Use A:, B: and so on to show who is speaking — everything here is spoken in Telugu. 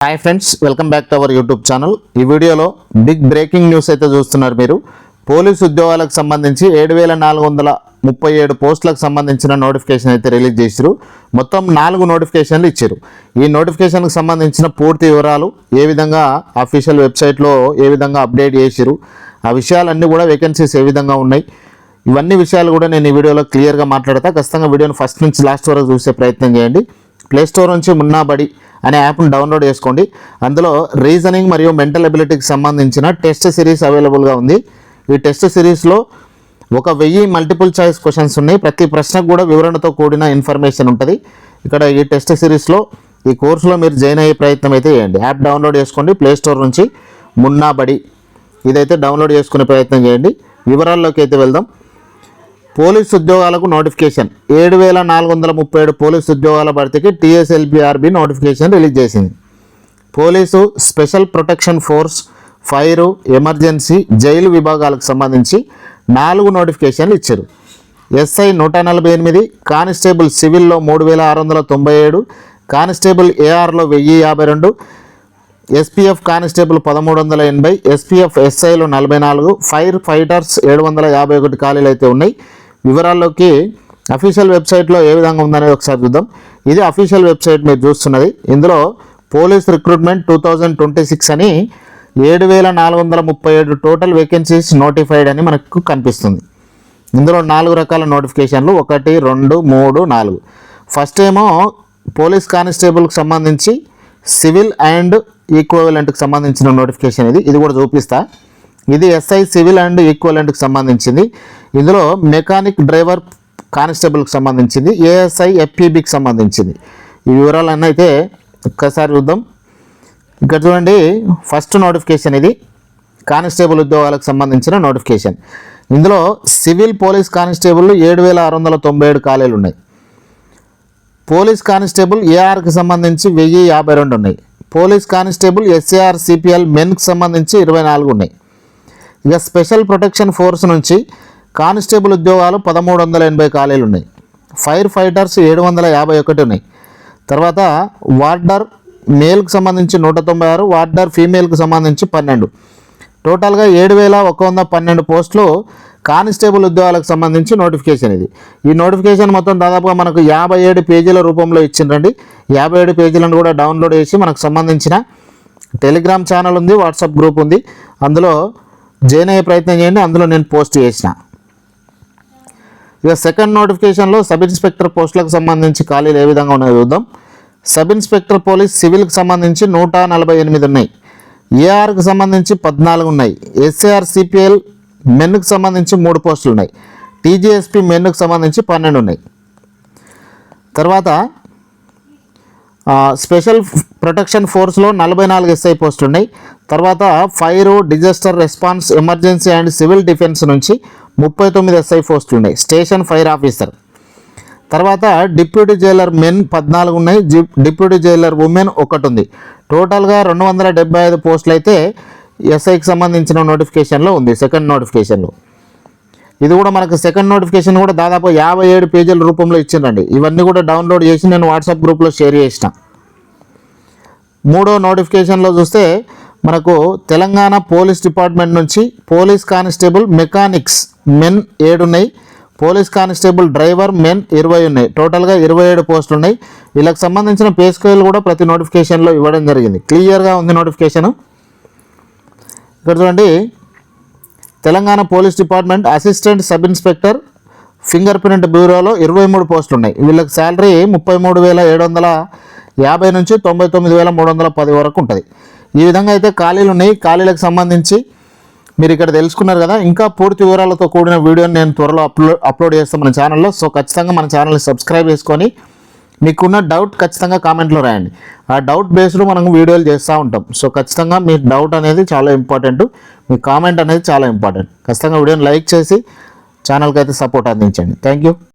A: Hi friends, welcome back to our YouTube channel. ఈ వీడియోలో బిగ్ బ్రేకింగ్ న్యూస్ అయితే చూస్తున్నారు మీరు. పోలీసు ఉద్యోగాలకు సంబంధించి 7437 పోస్టులకు సంబంధించిన నోటిఫికేషన్ అయితే రిలీజ్ చేశారు. మొత్తం 4 నోటిఫికేషన్లు ఇచ్చారు. ఈ నోటిఫికేషన్కి సంబంధించిన పూర్తి వివరాలు ఏ విధంగా అఫీషియల్ వెబ్సైట్లో ఏ విధంగా అప్డేట్ చేశారు, ఆ విషయాలన్నీ కూడా వేకెన్సీస్ ఏ విధంగా ఉన్నాయి, ఇవన్నీ విషయాలు కూడా నేను ఈ వీడియోలో క్లియర్గా మాట్లాడతా. ఖచ్చితంగా వీడియోని ఫస్ట్ నుంచి లాస్ట్ వరకు చూసే ప్రయత్నం చేయండి. ప్లేస్టోర్ నుంచి మున్నాబడి అనే యాప్ను డౌన్లోడ్ చేసుకోండి. అందులో రీజనింగ్ మరియు మెంటల్ ఎబిలిటీకి సంబంధించిన టెస్ట్ సిరీస్ అవైలబుల్గా ఉంది. ఈ టెస్ట్ సిరీస్లో 1000 మల్టిపుల్ చాయిస్ క్వశ్చన్స్ ఉన్నాయి. ప్రతి ప్రశ్నకు కూడా వివరణతో కూడిన ఇన్ఫర్మేషన్ ఉంటుంది. ఇక్కడ ఈ టెస్ట్ సిరీస్లో ఈ కోర్సులో మీరు జాయిన్ అయ్యే ప్రయత్నం అయితే చేయండి. యాప్ డౌన్లోడ్ చేసుకోండి. ప్లేస్టోర్ నుంచి మున్నాబడి ఇదైతే డౌన్లోడ్ చేసుకునే ప్రయత్నం చేయండి. వివరాల్లోకి అయితే వెళ్దాం. పోలీసు ఉద్యోగాలకు నోటిఫికేషన్ 7437 పోలీసు ఉద్యోగాల భర్తీకి TSLPRB నోటిఫికేషన్ రిలీజ్ చేసింది. Police, special protection force, fire, emergency, jail విభాగాలకు సంబంధించి 4 నోటిఫికేషన్లు ఇచ్చారు. SI 148, కానిస్టేబుల్ సివిల్లో 3697, కానిస్టేబుల్ ARలో 1052, SPF కానిస్టేబుల్ 1380, SPF SIలో 44, ఫైర్ ఫైటర్స్ 751 ఖాళీలు అయితే ఉన్నాయి. వివరాల్లోకి అఫీషియల్ వెబ్సైట్లో ఏ విధంగా ఉందనేది ఒకసారి చూద్దాం. ఇది అఫీషియల్ వెబ్సైట్ మీరు చూస్తున్నది. ఇందులో పోలీస్ రిక్రూట్మెంట్ 2026 అని 7437 టోటల్ వేకెన్సీస్ నోటిఫైడ్ అని మనకు కనిపిస్తుంది. ఇందులో 4 రకాల నోటిఫికేషన్లు 1, 2, 3, 4. ఫస్ట్ ఏమో పోలీస్ కానిస్టేబుల్కి సంబంధించి సివిల్ అండ్ ఈక్వలెంట్కి సంబంధించిన నోటిఫికేషన్ ఇది కూడా చూపిస్తా. ఇది SI సివిల్ అండ్ ఈక్వలెంట్కి సంబంధించింది. ఇందులో మెకానిక్ డ్రైవర్ కానిస్టేబుల్కి సంబంధించింది, ASI FPBకి సంబంధించింది. ఈ వివరాలన్నీ అయితే ఒక్కసారి చూద్దాం. ఇక్కడ చూడండి, ఫస్ట్ నోటిఫికేషన్ ఇది కానిస్టేబుల్ ఉద్యోగాలకు సంబంధించిన నోటిఫికేషన్. ఇందులో సివిల్ పోలీస్ కానిస్టేబుల్ 7697 ఖాళీలు ఉన్నాయి. పోలీస్ కానిస్టేబుల్ ARకి సంబంధించి 1052 ఉన్నాయి. పోలీస్ కానిస్టేబుల్ SAR CPL మెన్కి సంబంధించి 24 ఉన్నాయి. ఇక స్పెషల్ ప్రొటెక్షన్ ఫోర్స్ నుంచి కానిస్టేబుల్ ఉద్యోగాలు 1380 ఖాళీలు ఉన్నాయి. ఫైర్ ఫైటర్స్ 751 ఉన్నాయి. తర్వాత వార్డర్ మేల్కి సంబంధించి 196, వార్డర్ ఫీమేల్కి సంబంధించి 12. టోటల్గా 7112 పోస్టులు కానిస్టేబుల్ ఉద్యోగాలకు సంబంధించి నోటిఫికేషన్ ఇది. ఈ నోటిఫికేషన్ మొత్తం దాదాపుగా మనకు 57 పేజీల రూపంలో ఇచ్చిండ్రండి. 57 పేజీలను కూడా డౌన్లోడ్ చేసి మనకు సంబంధించిన టెలిగ్రామ్ ఛానల్ ఉంది, వాట్సాప్ గ్రూప్ ఉంది. అందులో జాయిన్ అయ్యే ప్రయత్నం చేయండి. అందులో నేను పోస్ట్ చేసిన. ఇక సెకండ్ నోటిఫికేషన్లో సబ్ ఇన్స్పెక్టర్ పోస్టులకు సంబంధించి ఖాళీలు ఏ విధంగా ఉన్నాయో చూద్దాం. సబ్ ఇన్స్పెక్టర్ పోలీస్ సివిల్కి సంబంధించి 148 ఉన్నాయి. ARకి సంబంధించి 14 ఉన్నాయి. SAR CPL మెన్కి సంబంధించి 3 పోస్టులు ఉన్నాయి. TGSP మెన్కి సంబంధించి 12 ఉన్నాయి. తర్వాత స్పెషల్ ప్రొటెక్షన్ ఫోర్స్లో 44 SI పోస్టులు ఉన్నాయి. తర్వాత fire, disaster response, emergency and civil defence నుంచి 39 SI పోస్టులు ఉన్నాయి. Station fire officer. తర్వాత డిప్యూటీ జైలర్ మెన్ 14 ఉన్నాయి. డిప్యూటీ జైలర్ ఉమెన్ 1 ఉంది. టోటల్గా 275 పోస్టులు అయితే SIకి సంబంధించిన నోటిఫికేషన్లో ఉంది. సెకండ్ నోటిఫికేషన్లో ఇది కూడా మనకు సెకండ్ నోటిఫికేషన్ కూడా దాదాపు 57 పేజీల రూపంలో ఇచ్చిందండి. ఇవన్నీ కూడా డౌన్లోడ్ చేసి నేను వాట్సాప్ గ్రూప్లో షేర్ చేసిన. మూడో నోటిఫికేషన్లో చూస్తే మనకు తెలంగాణ పోలీస్ డిపార్ట్మెంట్ నుంచి పోలీస్ కానిస్టేబుల్ మెకానిక్స్ మెన్ 7 ఉన్నాయి. పోలీస్ కానిస్టేబుల్ డ్రైవర్ మెన్ 20 ఉన్నాయి. టోటల్గా 27 పోస్టులు ఉన్నాయి. వీళ్ళకి సంబంధించిన పే స్కేల్ కూడా ప్రతి నోటిఫికేషన్లో ఇవ్వడం జరిగింది. క్లియర్గా ఉంది నోటిఫికేషన్. ఇక్కడ చూడండి, Telangana police department assistant sub inspector finger print బ్యూరోలో 23 పోస్టులు ఉన్నాయి. వీళ్ళకి శాలరీ 33,750 నుంచి 99,310 వరకు ఉంటుంది. ఈ విధంగా అయితే ఖాళీలు ఉన్నాయి. ఖాళీలకు సంబంధించి మీరు ఇక్కడ తెలుసుకున్నారు కదా. ఇంకా పూర్తి వివరాలతో కూడిన వీడియోని నేను త్వరలో అప్లోడ్ చేస్తాను మన ఛానల్లో. సో ఖచ్చితంగా మన ఛానల్ని సబ్స్క్రైబ్ చేసుకొని మీకున్న డౌట్ ఖచ్చితంగా కామెంట్లో రాయండి. ఆ డౌట్ బేస్డ్ మనం వీడియోలు చేస్తూ ఉంటాం. సో ఖచ్చితంగా మీ డౌట్ అనేది చాలా ఇంపార్టెంట్. మీ కామెంట్ అనేది చాలా ఇంపార్టెంట్. ఖచ్చితంగా వీడియోని లైక్ చేసి ఛానల్కి అయితే సపోర్ట్ అందించండి. Thank you.